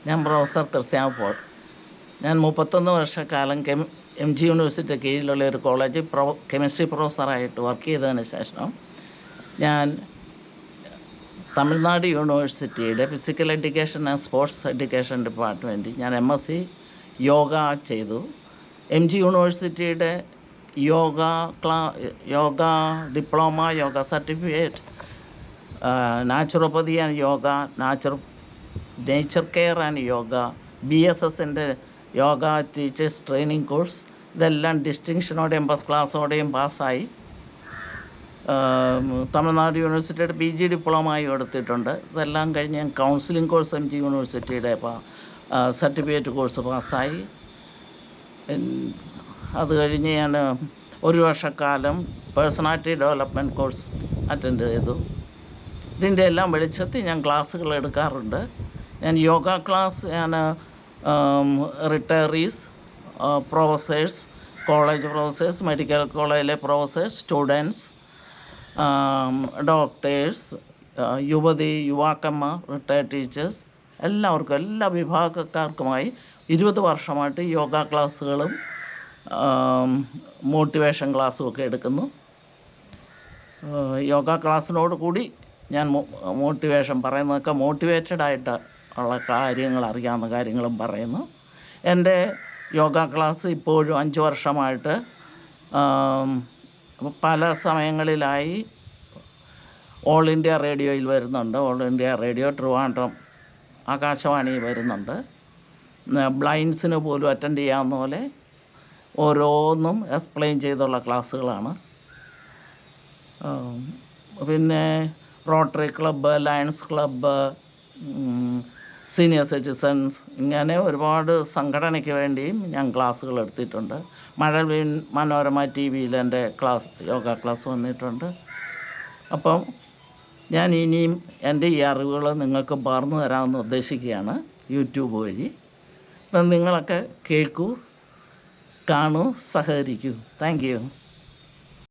ഞാൻ professor തൃശ്യാമ Paul. ഞാൻ 31 വർഷക്കാലം എം ജി യൂണിവേഴ്സിറ്റി കീഴിലുള്ള ഒരു കോളേജിൽ കെമിസ്ട്രി പ്രൊഫസറായിട്ട് വർക്ക് ചെയ്തതിന് ശേഷം ഞാൻ തമിഴ്നാട് യൂണിവേഴ്സിറ്റിയുടെ physical education and sports education ഡിപ്പാർട്ട്മെൻറ്റിൽ ഞാൻ MSc യോഗ ചെയ്തു. എം ജി യൂണിവേഴ്സിറ്റിയുടെ yoga diploma, yoga certificate, naturopathy and yoga, nature care and yoga, BSSൻ്റെ യോഗ ടീച്ചേഴ്സ് ട്രെയിനിങ് കോഴ്സ്, ഇതെല്ലാം ഡിസ്റ്റിങ്ഷനോടെയും ഫസ്റ്റ് ക്ലാസ്സോടെയും പാസ്സായി. തമിഴ്നാട് യൂണിവേഴ്സിറ്റിയുടെ PG ഡിപ്ലോമയും എടുത്തിട്ടുണ്ട്. ഇതെല്ലാം കഴിഞ്ഞ് ഞാൻ കൗൺസിലിംഗ് കോഴ്സ് MG യൂണിവേഴ്സിറ്റിയുടെ സർട്ടിഫിക്കറ്റ് കോഴ്സ് പാസ്സായി. അത് കഴിഞ്ഞ് ഞാൻ 1 വർഷക്കാലം പേഴ്സണാലിറ്റി ഡെവലപ്മെൻറ്റ് കോഴ്സ് അറ്റൻഡ് ചെയ്തു. ഇതിൻ്റെ എല്ലാം വെളിച്ചത്തിൽ ഞാൻ ക്ലാസ്സുകൾ എടുക്കാറുണ്ട്. ഞാൻ yoga class retirees, professors, college professors, medical കോളേജിലെ പ്രൊഫസേഴ്സ്, സ്റ്റുഡൻസ്, ഡോക്ടേഴ്സ്, യുവാക്കന്മാർ, റിട്ടയർഡ് ടീച്ചേഴ്സ്, എല്ലാവർക്കും, എല്ലാ വിഭാഗക്കാർക്കുമായി 20 വർഷമായിട്ട് യോഗ ക്ലാസ്സുകളും മോട്ടിവേഷൻ ക്ലാസ്സും ഒക്കെ എടുക്കുന്നു. യോഗ ക്ലാസ്സിനോട് കൂടി ഞാൻ മോട്ടിവേഷൻ പറയുന്നതൊക്കെ മോട്ടിവേറ്റഡ് ആയിട്ട് ഉള്ള കാര്യങ്ങൾ, അറിയാവുന്ന കാര്യങ്ങളും പറയുന്നു. എൻ്റെ യോഗ ക്ലാസ് ഇപ്പോഴും 5 വർഷമായിട്ട് പല സമയങ്ങളിലായി ഓൾ ഇന്ത്യ റേഡിയോയിൽ വരുന്നുണ്ട്. ഓൾ ഇന്ത്യ റേഡിയോ, ട്രിവാൻഡ്രം ആകാശവാണിയിൽ വരുന്നുണ്ട്. ബ്ലൈൻഡ്സിന് പോലും അറ്റൻഡ് ചെയ്യാവുന്ന പോലെ ഓരോന്നും എക്സ്പ്ലെയിൻ ചെയ്തുള്ള ക്ലാസ്സുകളാണ്. പിന്നെ rotary club, lions club, senior citizens, ഇങ്ങനെ ഒരുപാട് സംഘടനയ്ക്ക് വേണ്ടിയും ഞാൻ ക്ലാസ്സുകൾ എടുത്തിട്ടുണ്ട്. മഴവിൽ മനോരമ TVയിൽ എൻ്റെ യോഗ ക്ലാസ് വന്നിട്ടുണ്ട്. അപ്പം ഞാൻ ഇനിയും എൻ്റെ ഈ അറിവുകൾ നിങ്ങൾക്ക് പകർന്നു തരാമെന്ന് ഉദ്ദേശിക്കുകയാണ് യൂട്യൂബ് വഴി. അപ്പം നിങ്ങളൊക്കെ കേൾക്കൂ, കാണൂ, സഹകരിക്കൂ. Thank you.